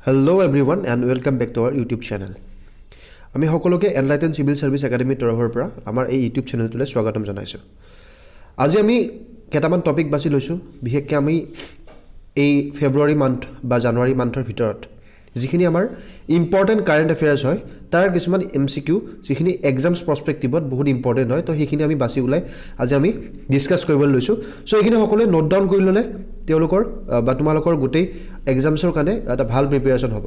Hello everyone and welcome back to our YouTube channel. আমি সকলোকে enlighten civil service academy তৰফৰ পৰা আমাৰ এই YouTube চেনেলটোলৈ স্বাগতম জনাইছো। আজি আমি কেটামান টপিক বাছি লৈছো বিশেষকৈ আমি এই ফেব্ৰুৱাৰী মান্থ বা জানুৱাৰী মান্থৰ ভিতৰত যিখিনি আমাৰ ইম্পৰ্টেন্ট কাৰেন্ট এফেয়াৰ্স হয় তাৰ কিছুমান MCQ যিখিনি এক্সামছ পাৰ্সপেক্টিভত বহুত ইম্পৰ্টেন্ট হয় তো সেইখিনি আমি বাছি উলাই আজি আমি ডিসকাস কৰিবলৈ লৈছো। সো এইখিনি সকলোৱে নোট ডাউন কৰি ললে তেওঁলোকৰ বা তোমালোকৰ গোটেই এক্সামছৰ কাৰণে এটা ভাল প্ৰিপাৰেচন হ'ব।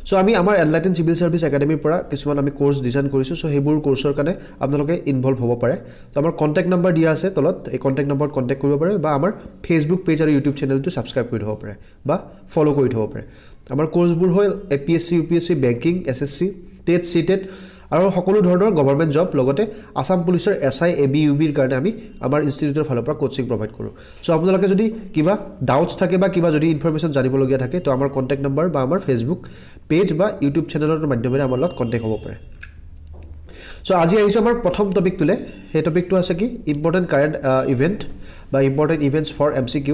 সো আমি আমাৰ এনলাইটেন সিভিল সাৰ্ভিস একাডেমিৰ পৰা কিছুমান আমি কোৰ্স ডিজাইন কৰিছো। সো হেবোৰ কোৰ্সৰ কাৰণে আপোনালোকে ইনভলভ হ'ব পাৰে। তো আমাৰ কন্টাক্ট নাম্বাৰ দিয়া আছে তলত, এই কন্টাক্ট নাম্বাৰত কন্টাক্ট কৰিব পাৰে বা আমাৰ ফেসবুক পেজ আৰু ইউটিউব চেনেলটো সাবস্ক্ৰাইব কৰি থব পাৰে বা ফলো কৰি থব পাৰে। আমাৰ কোৰ্সবোৰ হ'ল APSC UPSC banking SSC TET CTET আৰু সকলো ধৰণৰ গভৰ্ণমেণ্ট জব লগতে আসাম পুলিচৰ SI AB UB ৰ কাৰণে আমি আমাৰ ইনষ্টিটিউটৰ ফালৰ পৰা কোচিং প্ৰভাইড কৰো। সো আপোনালোকে যদি কিবা ডাউটস থাকে বা কিবা যদি ইনফৰমেশন জানিবলগীয়া থাকে তো আমাৰ কন্টাক্ট নাম্বাৰ বা আমাৰ ফেসবুক পেজ বা ইউটিউব চেনেলৰ মাধ্যমেৰে আমাৰ লগত কন্টাক্ট হ'ব পাৰে। সো আজি আহিছো আমাৰ প্ৰথম টপিক তুলে। সেই টপিকটো আছে কি ইম্পৰ্টেন্ট কাৰেন্ট ইভেন্ট বা ইম্পৰ্টেন্ট ইভেন্টস ফৰ MCQ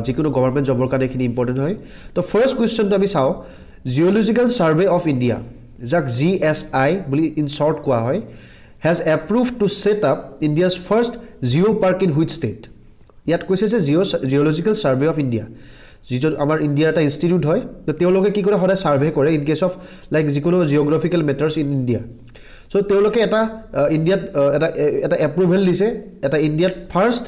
যিকোনো গভৰ্ণমেণ্ট জবৰ কাৰণে এখিনি ইম্পৰ্টেন্ট হয়। তো ফাৰ্স্ট কোৱেশ্চনটো আমি চাও জিওলজিক্যাল সাৰ্ভে অফ ইণ্ডিয়া যাক GSI বুলি ইন শৰ্ট কোৱা হয় has approved to set up India's first geopark in which state? ইয়াত কৈছে যে জিওলজিক্যাল সাৰ্ভে অফ ইণ্ডিয়া যিটো আমাৰ ইণ্ডিয়াৰ এটা ইনষ্টিটিউট হয় তো তেওঁলোকে কি কৰে সদায় সাৰ্ভে কৰে ইন কেছ অফ লাইক যিকোনো জিওগ্ৰাফিক্যাল মেটাৰ্স ইন ইণ্ডিয়া। সো তেওঁলোকে এটা ইণ্ডিয়াত এটা এপ্ৰুভেল দিছে এটা ইণ্ডিয়াত ফাৰ্স্ট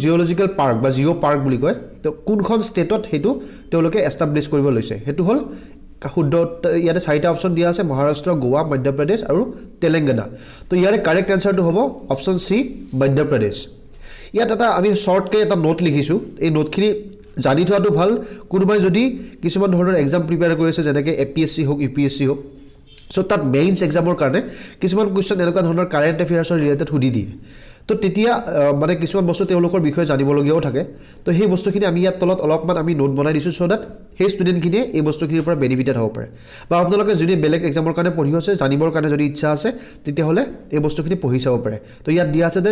জিওলজিক্যাল পাৰ্ক বা জিও পাৰ্ক বুলি কয়। তো কোনখন ষ্টেটত হেতু তেওঁলোকে এস্টাবলিশ কৰিব লৈছে হেতু হ'ল শুদ্ধ ইয়াতে চাৰিটা অপচন দিয়া আছে মহাৰাষ্ট্ৰ গোৱা মধ্যপ্ৰদেশ আৰু তেলেংগানা। তো ইয়াৰে কাৰেক্ট আনসাৰটো হ'ব অপচন সি মধ্যপ্ৰদেশ। ইয়াত এটা আমি শৰ্টকে এটা নোট লিখিছো, এই নোটখিনি জানি থোৱাটো ভাল কোনোবাই যদি কিছুমান ধৰণৰ এক্সাম প্ৰিপেয়াৰ কৰিছে যেনেকৈ APSC হোক UPSC হোক। সো তাত মেইনছ এক্সামৰ কাৰণে কিছুমান কুৱেশ্যন এনেকুৱা ধৰণৰ কাৰেন্ট এফেয়াৰ্ছৰ ৰিলেটেড সুধি দিয়ে। তো তেতিয়া মানে কিছুমান বস্তু তেওঁলোকৰ বিষয়ে জানিবলগীয়াও থাকে। তো সেই বস্তুখিনি আমি ইয়াত তলত অলপমান আমি নোট বনাই দিছো সো দ্যাট সেই ষ্টুডেণ্টখিনিয়ে এই বস্তুখিনিৰ পৰা বেনিফিটেড হ'ব পাৰে বা আপোনালোকে যদি বেলেগ এক্সামৰ কাৰণে পঢ়ি আছে জানিবৰ কাৰণে যদি ইচ্ছা আছে তেতিয়াহ'লে এই বস্তুখিনি পঢ়ি চাব পাৰে। তো ইয়াত দিয়া আছে যে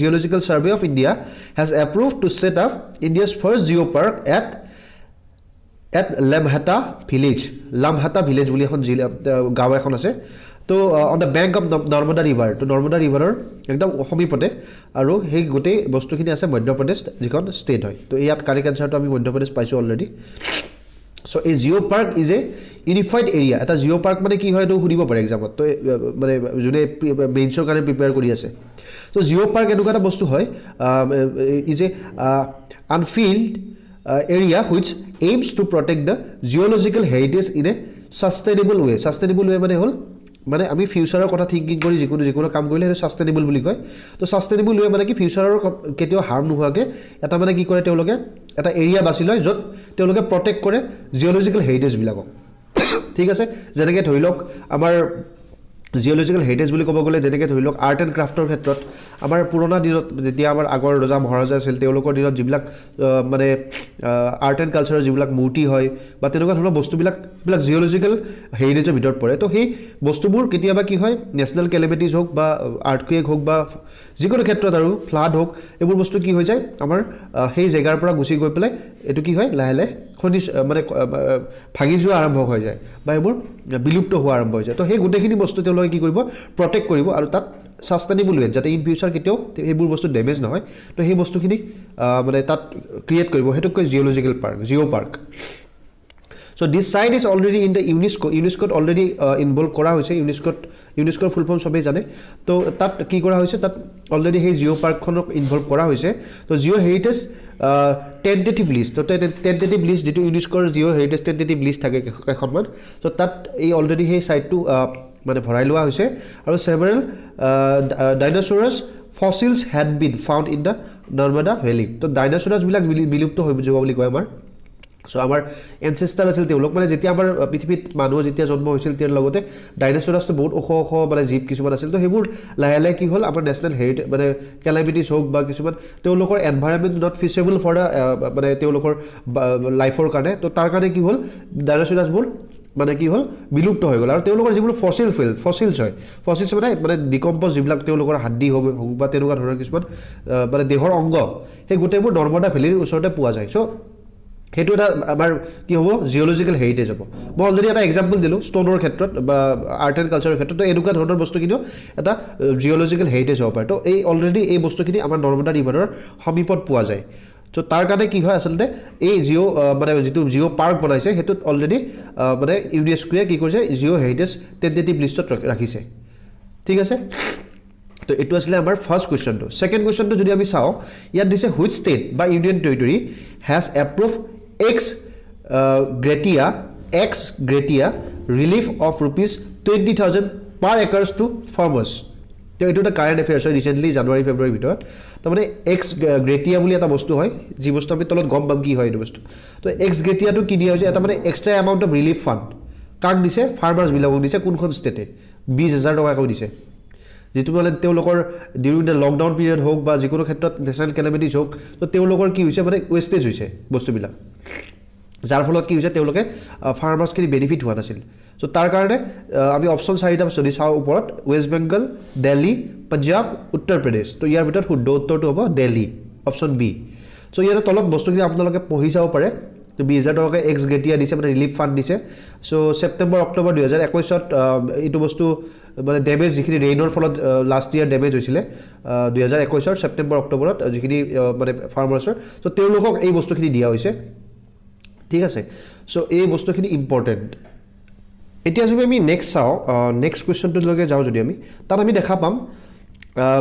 geological survey of India has approved to set up India's first geo' park at Lamhata village বুলি এখন গাঁও এখন আছে। তো on the bank of Narmada river. তো নৰ্মদা ৰিভাৰৰ একদম সমীপতে আৰু সেই গোটেই বস্তুখিনি আছে মধ্যপ্ৰদেশ যিখন ষ্টেট হয়। তো ইয়াত কাৰেক্ট আনসাৰটো আমি মধ্যপ্ৰদেশ পাইছোঁ অলৰেডি। সো এই Jio' park is a unified area. এটা জিঅ' পাৰ্ক মানে কি হয় এইটো সুধিব পাৰে এক্সামত। তো মানে যোনে মেইনছৰ কাৰণে প্ৰিপেয়াৰ কৰি আছে। তো জিঅ' পাৰ্ক এনেকুৱা এটা বস্তু হয় is a Anfield area which aims to protect the geological heritage in a sustainable way. Sustainable way মানে হ'ল মানে আমি ফিউচাৰৰ কথা থিংকিং কৰি যিকোনো কাম কৰিলে সেইটো সাস্টেইনেবল বুলি কয়। তো সাস্টেইনেবল ওয়ে মানে কি ফিউচাৰৰ কেতিয়াও হাৰ্ম নোহোৱাকে এটা মানে কি কৰে তেওঁলোকে এটা এৰিয়া বাছি লয় য'ত তেওঁলোকে প্ৰটেক্ট কৰে জিঅলজিক্যাল হেৰিটেজ বিলাকক। ঠিক আছে, যেনেকৈ ধৰি লওক আমাৰ জিঅলজিক্যাল হেৰিটেজ বুলি ক'ব গ'লে যেনেকৈ ধৰি লওক আৰ্ট এণ্ড ক্ৰাফ্টৰ ক্ষেত্ৰত আমাৰ পুৰণা দিনত যেতিয়া আমাৰ আগৰ ৰজা মহাৰজা আছিল তেওঁলোকৰ দিনত যিবিলাক মানে আৰ্ট এণ্ড কালচাৰৰ যিবিলাক মূৰ্তি হয় বা তেনেকুৱা ধৰণৰ বস্তুবিলাক জিঅলজিক্যাল হেৰিটেজৰ ভিতৰত পৰে। তো সেই বস্তুবোৰ কেতিয়াবা কি হয় নেশ্যনেল কেলেমিটিজ হওক বা আৰ্থকুৱেক হওক বা যিকোনো ক্ষেত্ৰত আৰু ফ্লাড হওক এইবোৰ বস্তু কি হৈ যায় আমাৰ সেই জেগাৰ পৰা গুচি গৈ পেলাই এইটো কি হয় লাহে লাহে মানে ভাঙি যোৱা আৰম্ভ হৈ যায় বা এইবোৰ বিলুপ্ত হোৱা আৰম্ভ হৈ যায়। তো সেই গোটেইখিনি বস্তু তেওঁলোকে কি কৰিব প্ৰটেক্ট কৰিব আৰু তাত সাস্টেইনেবল ওয়ে যাতে ইন ফিউচাৰ কেতিয়াও সেইবোৰ বস্তু ডেমেজ নহয়। তো সেই বস্তুখিনি মানে তাত ক্ৰিয়েট কৰিব সেইটোক কয় geological park geo' park. So this site is already in the UNESCO already involve কৰা হৈছে। UNESCO ফুল ফৰ্ম সবেই জানে। তো তাত কি কৰা হৈছে তাত অলৰেডি সেই জিঅ' পাৰ্কখনক ইনভলভ কৰা হৈছে। তো জিঅ' হেৰিটেজ টেন্টেটিভ লিষ্ট। তো টেন্টেটিভ লিষ্ট যিটো ইউনেস্কোৰ জিঅ' হেৰিটেজ টেন্টেটিভ লিষ্ট থাকে এখনমান। তো তাত এই অলৰেডি সেই সাইটটো মানে ভৰাই লোৱা হৈছে আৰু several dinosaurs fossils had been found in the Narmada valley. তো ডাইনোসৰাছবিলাক বিলুপ্ত হৈ যোৱা বুলি কয় আমাৰ। সো আমাৰ এনচেষ্টাৰ আছিল তেওঁলোক মানে যেতিয়া আমাৰ পৃথিৱীত মানুহ যেতিয়া জন্ম হৈছিল তেওঁৰ লগতে ডাইনোসৰাছটো বহুত ওখ মানে জীৱ কিছুমান আছিল। তো সেইবোৰ লাহে লাহে কি হ'ল আমাৰ নেশ্যনেল হেৰিটেজ মানে কেলামিটিজ হওক বা কিছুমান তেওঁলোকৰ এনভাইৰনমেণ্ট নট ফিচেবল ফৰ দ্য মানে তেওঁলোকৰ লাইফৰ কাৰণে। তো তাৰ কাৰণে কি হ'ল ডাইনোসৰাছবোৰ মানে কি হ'ল বিলুপ্ত হৈ গ'ল আৰু তেওঁলোকৰ যিবোৰ ফসিলছ হয় ফসিলছ মানে ডিকম্প'জ যিবিলাক তেওঁলোকৰ হাড্ডি হওক বা তেনেকুৱা ধৰণৰ কিছুমান মানে দেহৰ অংগ সেই গোটেইবোৰ নৰ্মদা ভেলীৰ ওচৰতে পোৱা যায়। চ' সেইটো এটা আমাৰ কি হ'ব জিঅ'লজিকেল হেৰিটেজ হ'ব মই অলৰেডি এটা এক্সাম্পল দিলোঁ ষ্টোনৰ ক্ষেত্ৰত বা আৰ্ট এণ্ড কালচাৰৰ ক্ষেত্ৰত তো এনেকুৱা ধৰণৰ বস্তুখিনিও এটা জিঅ'লজিকেল হেৰিটেজ হ'ব পাৰে তো এই অলৰেডি এই বস্তুখিনি আমাৰ নৰ্মদা ৰিভাৰৰ সমীপত পোৱা যায় তো তাৰ কাৰণে কি হয় আচলতে এই মানে যিটো জিঅ' পাৰ্ক বনাইছে সেইটোত অলৰেডি মানে ইউনেস্কোৱে কি কৰিছে জিঅ' হেৰিটেজ টেণ্টেটিভ লিষ্টত ৰাখিছে ঠিক আছে তো এইটো আছিলে আমাৰ ফাৰ্ষ্ট কুৱেশ্যনটো ছেকেণ্ড কুৱেশ্যনটো যদি আমি চাওঁ ইয়াত দিছে হুইচ ষ্টেট বা union territory has approve ex gratia relief of ₹20,000 per acres to farmers তো এইটো এটা কাৰেণ্ট এফেয়াৰ্ছ হয় ৰিচেণ্টলি জানুৱাৰী ফেব্ৰুৱাৰীৰ ভিতৰত তাৰমানে এক্স গ্ৰেটিয়া বুলি এটা বস্তু হয় যি বস্তু আমি তলত গম পাম কি হয় এইটো বস্তু তো এক্স গ্ৰেটিয়াটো কি দিয়া হৈছে এটা মানে extra amount of relief fund কাক দিছে ফাৰ্মাৰ্ছবিলাকক দিছে কোনখন ষ্টেটে 20,000 টকাকৈ দিছে যিটো মানে তেওঁলোকৰ ডিউৰিং দ্য লকডাউন পিৰিয়ড হওক বা যিকোনো ক্ষেত্ৰত নেশ্যনেল কেলেমিটিজ হওক তো তেওঁলোকৰ কি হৈছে মানে ৱেষ্টেজ হৈছে বস্তুবিলাক যাৰ ফলত কি হৈছে তেওঁলোকে ফাৰ্মাৰ্ছখিনি বেনিফিট হোৱা নাছিল চ' তাৰ কাৰণে আমি অপশ্যন 4টা যদি চাওঁ ওপৰত ৱেষ্ট বেংগল দিল্লী পঞ্জাৱ উত্তৰ প্ৰদেশ তো ইয়াৰ ভিতৰত শুদ্ধ উত্তৰটো হ'ব দিল্লী অপশ্যন বি চ' ইয়াৰ তলত বস্তুখিনি আপোনালোকে পঢ়ি চাব পাৰে তো 20,000 টকাকৈ এক্স গ্ৰেটিয়া দিছে মানে ৰিলিফ ফাণ্ড দিছে চ' ছেপ্টেম্বৰ অক্টোবৰ 2021ত এইটো বস্তু মানে ডেমেজ যিখিনি ৰেইনৰ ফলত লাষ্ট ইয়াৰ ডেমেজ হৈছিলে 2021ৰ ছেপ্টেম্বৰ অক্টোবৰত যিখিনি মানে ফাৰ্মাৰ্ছৰ তো তেওঁলোকক এই বস্তুখিনি দিয়া হৈছে ঠিক আছে চ' এই বস্তুখিনি ইম্পৰ্টেণ্ট এতিয়া যদি আমি নেক্সট চাওঁ নেক্সট কুৱেশ্যনটোলৈকে যাওঁ যদি আমি তাত আমি দেখা পাম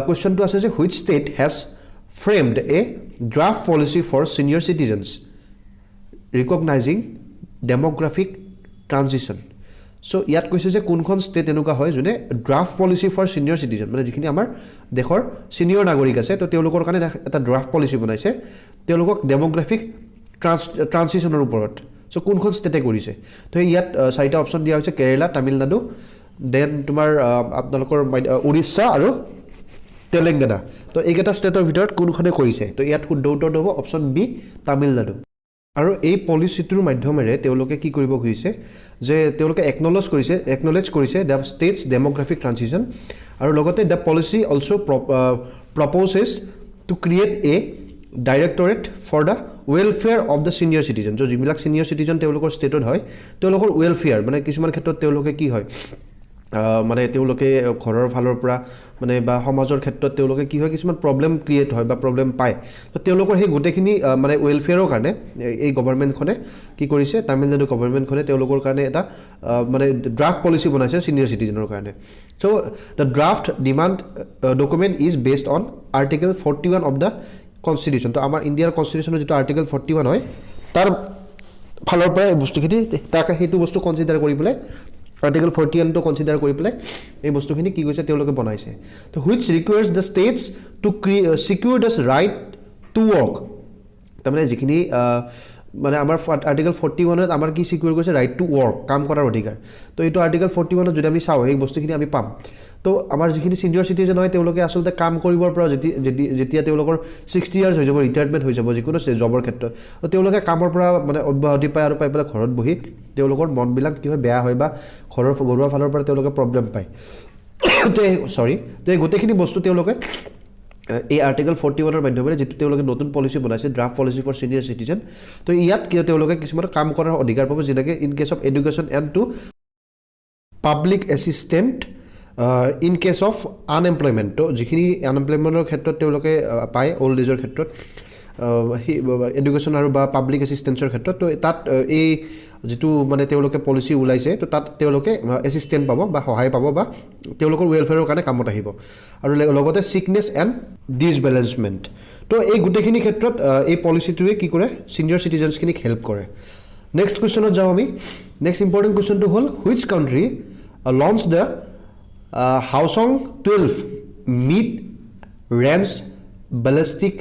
কুৱেশ্যনটো আছে যে which state has framed a draft policy for senior citizens recognizing demographic transition so' ইয়াত কৈছে যে কোনখন ষ্টেট এনেকুৱা হয় যোনে draft policy for senior citizen মানে যিখিনি আমাৰ দেশৰ ছিনিয়ৰ নাগৰিক আছে তো তেওঁলোকৰ কাৰণে এটা ড্ৰাফ্ট পলিচি বনাইছে তেওঁলোকক ডেম'গ্ৰাফিক ট্ৰানজিশ্যনৰ ওপৰত চ' কোনখন ষ্টেটে কৰিছে তো ইয়াত 4টা অপশ্যন দিয়া হৈছে কেৰেলা তামিলনাডু দেন তোমাৰ আপোনালোকৰ উৰিষ্যা আৰু তেলেংগানা তো এইকেইটা ষ্টেটৰ ভিতৰত কোনখনে কৰিছে তো ইয়াত শুদ্ধ উত্তৰটো হ'ব অপশ্যন বি তামিলনাডু আৰু এই পলিচিটোৰ মাধ্যমেৰে তেওঁলোকে কি কৰিব খুজিছে যে তেওঁলোকে একনলেজ কৰিছে দ্য ষ্টেটছ ডেম'গ্ৰাফিক ট্ৰানজিশ্যন আৰু লগতে the policy also' proposes to create a directorate for the welfare of the senior citizen so' যিবিলাক ছিনিয়ৰ চিটিজেন তেওঁলোকৰ ষ্টেটত হয় তেওঁলোকৰ ৱেলফেয়াৰ মানে কিছুমান ক্ষেত্ৰত তেওঁলোকে কি হয় মানে তেওঁলোকে ঘৰৰ ফালৰ পৰা মানে বা সমাজৰ ক্ষেত্ৰত তেওঁলোকে কি হয় কিছুমান প্ৰব্লেম ক্ৰিয়েট হয় বা প্ৰব্লেম পায় তো তেওঁলোকৰ সেই গোটেইখিনি মানে ৱেলফেয়াৰৰ কাৰণে এই গভৰ্ণমেণ্টখনে কি কৰিছে তামিলনাডু গভৰ্ণমেণ্টখনে তেওঁলোকৰ কাৰণে এটা মানে ড্ৰাফ্ট পলিচি বনাইছে ছিনিয়ৰ চিটিজেনৰ কাৰণে so' the draft demand document is based on article 41 of the constitution তো আমাৰ ইণ্ডিয়াৰ কনষ্টিটিউশ্যনৰ যিটো আৰ্টিকল 41 হয় তাৰ ফালৰ পৰা এই বস্তুখিনি তাক সেইটো বস্তু কনচিডাৰ কৰি পেলাই আৰ্টিকল 41টো কনচিডাৰ কৰি পেলাই এই বস্তুখিনি কি কৈছে তেওঁলোকে বনাইছে তো which requires the states to secure the right to work তাৰমানে যিখিনি মানে আমাৰ আৰ্টিকল 41ত আমাৰ কি ছিকিউৰ কৰিছে ৰাইট টু ৱৰ্ক কাম কৰাৰ অধিকাৰ তো এইটো আৰ্টিকল 41ত যদি আমি চাওঁ সেই বস্তুখিনি আমি পাম তো আমাৰ যিখিনি ছিনিয়ৰ চিটিজেন হয় তেওঁলোকে আচলতে কাম কৰিবৰ পৰা যেতিয়া তেওঁলোকৰ 60 ইয়াৰ্ছ হৈ যাব ৰিটায়াৰমেণ্ট হৈ যাব যিকোনো জবৰ ক্ষেত্ৰত তো তেওঁলোকে কামৰ পৰা মানে অব্যাহতি পায় আৰু পাই পেলাই ঘৰত বহি তেওঁলোকৰ মনবিলাক কি হয় বেয়া হয় বা ঘৰৰ ঘৰুৱা ফালৰ পৰা তেওঁলোকে প্ৰব্লেম পায় তো এই গোটেইখিনি বস্তু তেওঁলোকে এই আৰ্টিকল 41ৰ মাধ্যমেৰে যিটো তেওঁলোকে নতুন পলিচি বনাইছে draft policy for senior citizen তো ইয়াত কিয় তেওঁলোকে কিছুমান কাম কৰাৰ অধিকাৰ পাব যেনেকৈ in case of education and to public assistance in case of unemployment তো যিখিনি আনএমপ্লয়মেণ্টৰ ক্ষেত্ৰত তেওঁলোকে পায় অল্ড এজৰ ক্ষেত্ৰত এডুকেশ্যন আৰু বা পাব্লিক এছিষ্টেঞ্চৰ ক্ষেত্ৰত তো তাত এই যিটো মানে তেওঁলোকে পলিচি ওলাইছে তো তাত তেওঁলোকে এছিষ্টেণ্ট পাব বা সহায় পাব বা তেওঁলোকৰ ৱেলফেয়াৰৰ কাৰণে কামত আহিব আৰু লগতে ছিকনেছ এণ্ড ডিছবেলেঞ্চমেণ্ট তো এই গোটেইখিনি ক্ষেত্ৰত এই পলিচিটোৱে কি কৰে ছিনিয়ৰ চিটিজেনছখিনিক হেল্প কৰে নেক্সট কুৱেশ্যনত যাওঁ আমি নেক্সট ইম্পৰ্টেণ্ট কুৱেশ্যনটো হ'ল which country launch the Hwasong 12 mid range ballistic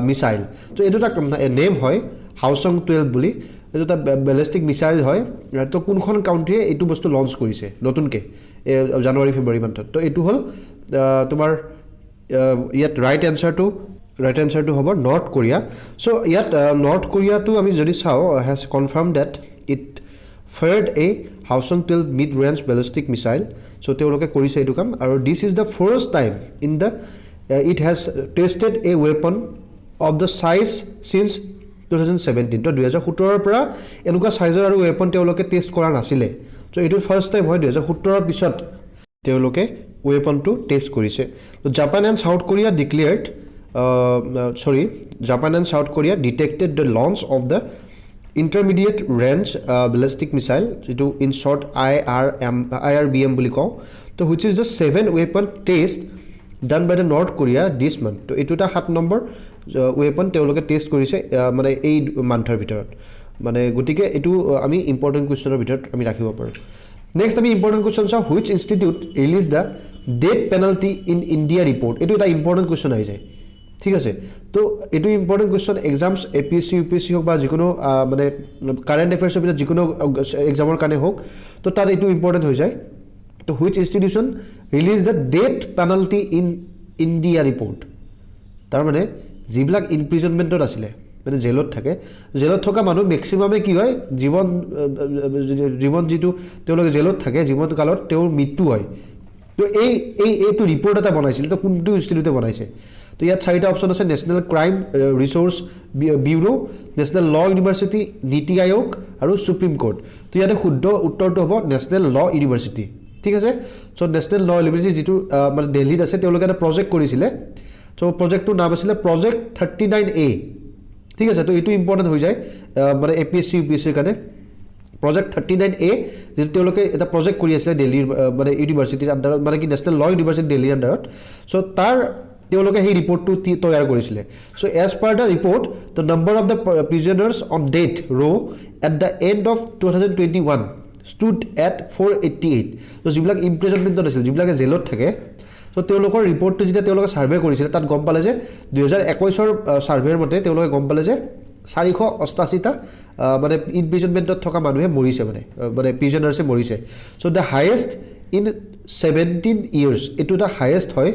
missile তো এইটো এটা নেম হয় হাউচং 12 বুলি এইটো এটা বেলিষ্টিক মিছাইল হয় তো কোনখন কাউণ্ট্ৰিয়ে এইটো বস্তু লঞ্চ কৰিছে নতুনকৈ জানুৱাৰী ফেব্ৰুৱাৰী মান্থত তো এইটো হ'ল তোমাৰ ইয়াত ৰাইট এনচাৰটো হ'ব নৰ্থ কোৰিয়া চ' ইয়াত নৰ্থ কোৰিয়াটো আমি যদি চাওঁ has confirm that it fired a Hwasong 12 mid range ballistic missile so' তেওঁলোকে কৰিছে এইটো কাম আৰু this is the first time in the it has tested a weapon of the size since 2017 তো 2017 পৰা এনেকুৱা সাইজৰ আৰু ৱেপন তেওঁলোকে টেষ্ট কৰা নাছিলে তো এটো ফাৰ্স্ট টাইম হয় 2017 ৰ পিছত তেওঁলোকে ৱেপনটো টেষ্ট কৰিছে তো Japan and south Korea declared Japan and South Korea detected the launch of the intermediate range ballistic missile in short IRBM বুলি কওঁ তো which is the 7 weapon test done by the North Korea this month তো এটো এটা 7 number weapon তেওঁলোকে test কৰিছে মানে এই মান্থৰ ভিতৰত মানে গটিকে এটো আমি ইম্পৰ্টেন্ট কোৱেশ্চনৰ ভিতৰত আমি ৰাখিব পাৰো নেক্সট আমি ইম্পৰ্টেন্ট কোৱেশ্চন চাও which institute released the death penalty in India report এটো এটা ইম্পৰ্টেন্ট কোৱেশ্চন আহি যায় ঠিক আছে তো এটো important question exams APS-C UPSC হোক বা যিকোনো মানে কাৰেন্ট অ্যাফেয়াৰ্সৰ ভিতৰত যিকোনো এক্সামৰ কাৰণে হোক তো তাৰ এটো ইম্পৰ্টেন্ট হৈ যায় তো which institution released the death penalty in India report তাৰ মানে যিবিলাক ইমপ্ৰিজনমেন্টত আছিল মানে জেলত থাকে জেলত থকা মানুহ ম্যাক্সিমামে কি হয় জীবন যেটো তেওঁলোকে জেলত থাকে জীবন কালত তেওঁৰ মৃত্যু হয় তো এইটো ৰিপৰ্ট এটা বনাইছিল তো কোনটো ইনষ্টিটিউটে বনাইছে তো ইয়াত চাৰিটা অপচন আছে national crime resource bureau national ল ইউনিভাৰ্সিটি নীতি আয়োগ আৰু সুপ্ৰিম কোৰ্ট তো ইয়াতে শুদ্ধ উত্তৰটো হ'ব নেশনাল ল ইউনিভাৰ্সিটি ঠিক আছে সো নেশনাল ল ইউনিভাৰ্সিটি যেটো মানে দিল্লীত আছে তেওঁলোকে এটা প্ৰজেক্ট কৰিছিলে সো প্ৰজেক্টটোৰ নাম আছিল প্ৰজেক্ট 39A ঠিক আছে তো এটো ইম্পৰ্টেন্ট হৈ যায় মানে এপিএসসি ইউপিএসসিৰ কাৰণে প্ৰজেক্ট 39A যেটো তেওঁলোকে এটা প্ৰজেক্ট কৰি আছিল দিল্লীৰ মানে ইউনিভাৰ্সিটিৰ আন্ডাৰত মানে কি নেশনাল ল ইউনিভাৰ্সিটি দিল্লীৰ আন্ডাৰত সো তাৰ তেওঁলোকে এই ৰিপৰ্টটো তৈয়াৰ কৰিছিল so as per the report the number of the prisoners on death row at the end of 2021 stood at 488 তো যিবিলাক ইমপ্ৰিজনমেন্টত আছিল যিবিলাকে জেলত থাকে তো তেওঁলোকৰ ৰিপৰ্টটো যেতিয়া তেওঁলোকে সাৰ্ভে কৰিছিল তাত গম পালে যে 2021 ৰ সাৰ্ভেৰ মতে তেওঁলোকে গম পালে যে 488 টা মানে ইমপ্ৰিজনমেন্টত থকা মানুহে মৰিছে মানে প্ৰিজনাৰ্সে মৰিছে so the highest in 17 years এটো দা হাইয়েস্ট হয়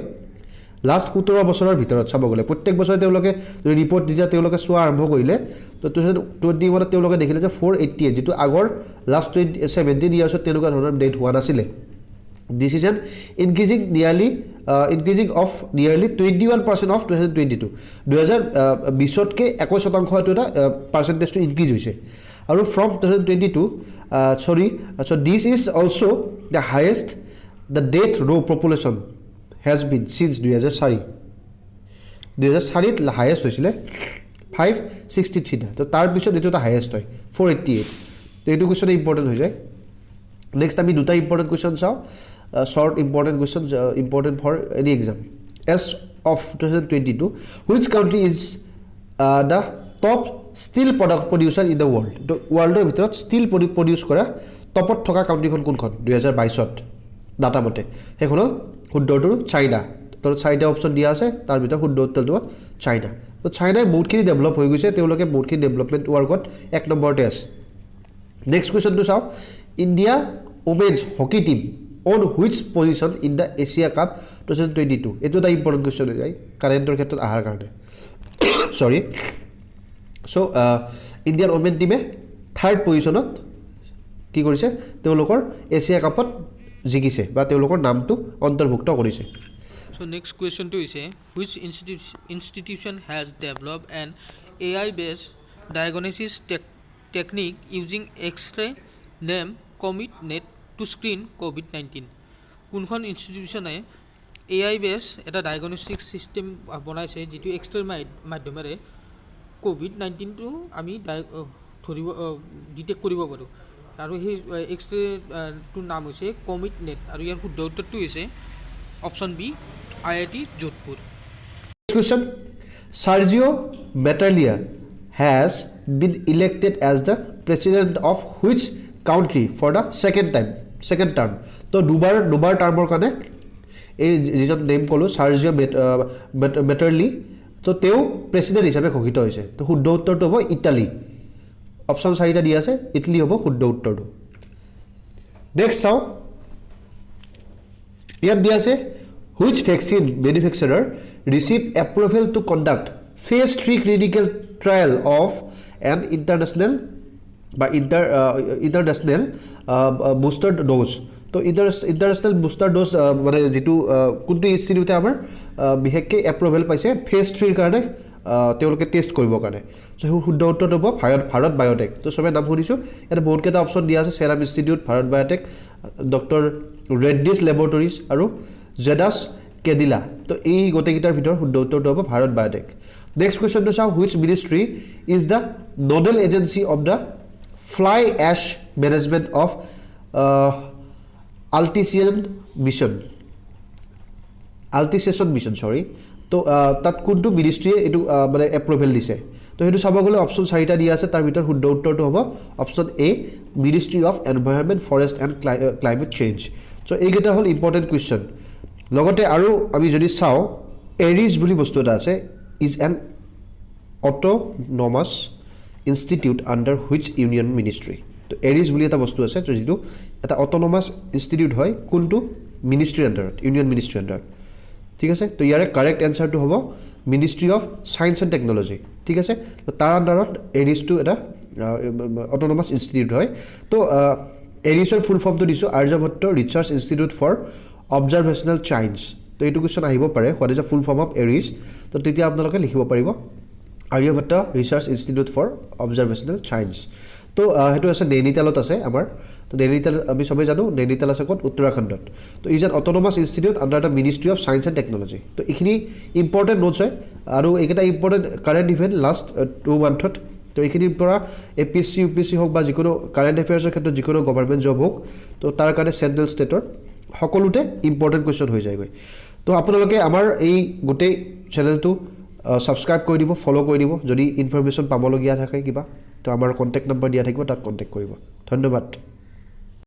লাষ্ট 17 বছৰৰ ভিতৰত চাব গলে প্ৰত্যেক বছৰে তেওঁলোকে ৰিপৰ্ট যেতিয়া তেওঁলোকে সোৱা আৰম্ভ কৰিলে তো 2021 ত তেওঁলোকে দেখিলে যে 488 যেটো আগৰ লাষ্ট 17 ইয়াৰ্সত তেওঁলোকৰ ধৰণৰ ডেথ হোৱা নাছিলে this is an increasing of nearly 21% of 2022 2020 কে 21% এটা পার্সেন্টেজ টু ইনক্রিজ হৈছে আৰু from 2022 so this is also the highest the death row population has been since 2004 to highest হৈছিলে 563 তো তাৰ পিছত এটো এটা হাইয়েস্ট হয় 488 তো এটো কোৱেশ্চন ইম্পৰ্টেন্ট হৈ যায় নেক্সট আমি দুটা ইম্পৰ্টেন্ট কোৱেশ্চন চাও short important questions important for any exam as of 2022 which country is the top steel product producer in the world the world er bhitorot steel produce kora topot thoka country kon kunkhon 2022 to data mote hekhono শুদ্ধটো China তো চাইটা option দিয়া আছে তাৰ ভিতৰত শুদ্ধ উত্তৰটো China তো চাইনাই বহুতখিনি ডেভেলপ হৈ গৈছে তেওঁলোকে বহুতখিনি ডেভেলপমেন্ট ওয়ার্কত এক নম্বৰতে আছে নেক্সট কোৱেশ্চনটো চাও India women's hockey team on which position in the Asia Cup 2022 eto da important question jai current or khetrot ahar karone sorry so Indian women team e third position ot ki korise teolokor Asia Cup ot jikise ba teolokor naam tu antorbhukta korise so next question to is which institution has developed an AI based diagnosis technique using X-ray name COMET-NET to screen COVID-19 কোনখন ইনস্টিটিউশনে AI base এটা diagnostic system বনাইছে যেটো x ray মাধ্যমেৰে COVID-19 টো আমি ধৰিব detect কৰিব পাৰো আৰু এই এক্সৰে টো নাম হৈছে COMET-NET আৰু ইয়াৰ শুদ্ধ উত্তৰটো হৈছে option B IIT Jodhpur question Sergio Battaglia has been elected as the president of which country for the second term তো দুবাৰ টাৰ্মৰ কাৰণে এই যিজন নেম কলো সাৰ্জিও বেটাৰলি তো তেও প্ৰেসিডেন্ট হিচাপে ঘোষিত হৈছে তো শুদ্ধ উত্তৰটো হ'ব ইটালী অপচন 4টা দিয়া আছে ইটালী হ'ব শুদ্ধ উত্তৰটো নেক্সট চাও ইয়াত দিয়া আছে which vaccine manufacturer received approval to conduct phase 3 clinical trial of an international booster dose তো ইন্টাৰনেশনাল বুস্টাৰ ডোজ মানে যেটো কোনটো ইনষ্টিটিউটে আমাৰ বিহেককে এপ্ৰুভেল পাইছে ফেজ 3 ৰ কাৰণে তেওঁলোকে টেষ্ট কৰিবৰ কাৰণে চ' সেই শুদ্ধ উত্তৰটো হ'ব ভাৰত বায়'টেক তো চবে নাম শুনিছোঁ ইয়াতে বহুতকেইটা অপশ্যন দিয়া আছে Serum Institute Bharat Biotech doctor Reddy's laboratories আৰু জেডাছ কেডিলা তো এই গোটেইকেইটাৰ ভিতৰত শুদ্ধ উত্তৰটো হ'ব ভাৰত বায়'টেক নেক্সট কুৱেশ্যনটো চাওঁ which ministry is the nodal agency of the fly ash management of utilisation mission sorry তো তাত কোনটো মিনিষ্ট্ৰীয়ে এইটো মানে এপ্ৰুভেল দিছে তো সেইটো চাব গ'লে অপশ্যন 4টা দিয়া আছে তাৰ ভিতৰত শুদ্ধ উত্তৰটো হ'ব option A ministry of environment forest and climate change so' এইকেইটা হ'ল ইম্পৰ্টেণ্ট কুৱেশ্যন লগতে আৰু আমি যদি চাওঁ এৰিজ বুলি বস্তু এটা আছে is an autonomous institute under which union ministry তো এৰিজ বুলি এটা বস্তু আছে তো যিটো এটা অট'নমাছ ইনষ্টিটিউট হয় কোনটো মিনিষ্ট্ৰীৰ আণ্ডাৰত ইউনিয়ন মিনিষ্ট্ৰীৰ আণ্ডাৰত ঠিক আছে তো ইয়াৰে কাৰেক্ট এনচাৰটো হ'ব ministry of science and technology ঠিক আছে তো তাৰ আণ্ডাৰত এৰিজটো এটা অট'নমাছ ইনষ্টিটিউট হয় তো এৰিজৰ ফুল ফৰ্মটো দিছোঁ Aryabhatta research institute for observational science তো এইটো কুৱেশ্যন আহিব পাৰে what is the full form of ARIES তো তেতিয়া আপোনালোকে লিখিব পাৰিব Aryabhatta research institute for observational science তো সেইটো আছে নৈনিতালত আছে আমাৰ তো নৈনিতাল আমি সবেই জানো নৈনিতাল আছে ক'ত উত্তৰাখণ্ডত তো is an autonomous institute under the ministry of science and technology তো এইখিনি ইম্পৰ্টেণ্ট নোটছ হয় আৰু এইকেইটা ইম্পৰ্টেণ্ট কাৰেণ্ট ইভেণ্ট লাষ্ট 2 মান্থত তো এইখিনিৰ পৰা APSC UPSC হওক বা যিকোনো কাৰেণ্ট এফেয়াৰ্ছৰ ক্ষেত্ৰত যিকোনো গভৰ্ণমেণ্ট জব হওক তো তাৰ কাৰণে চেণ্ট্ৰেল ষ্টেটৰ সকলোতে ইম্পৰ্টেণ্ট কুৱেশ্যন হৈ যায়গৈ তো আপোনালোকে আমাৰ এই গোটেই চেনেলটো ছাবস্ক্ৰাইব কৰি দিব ফ'ল' কৰি দিব যদি ইনফৰমেশ্যন পাবলগীয়া থাকে কিবা তো আমাৰ কণ্টেক্ট নম্বৰ দিয়া থাকিব তাত কণ্টেক্ট কৰিব ধন্যবাদ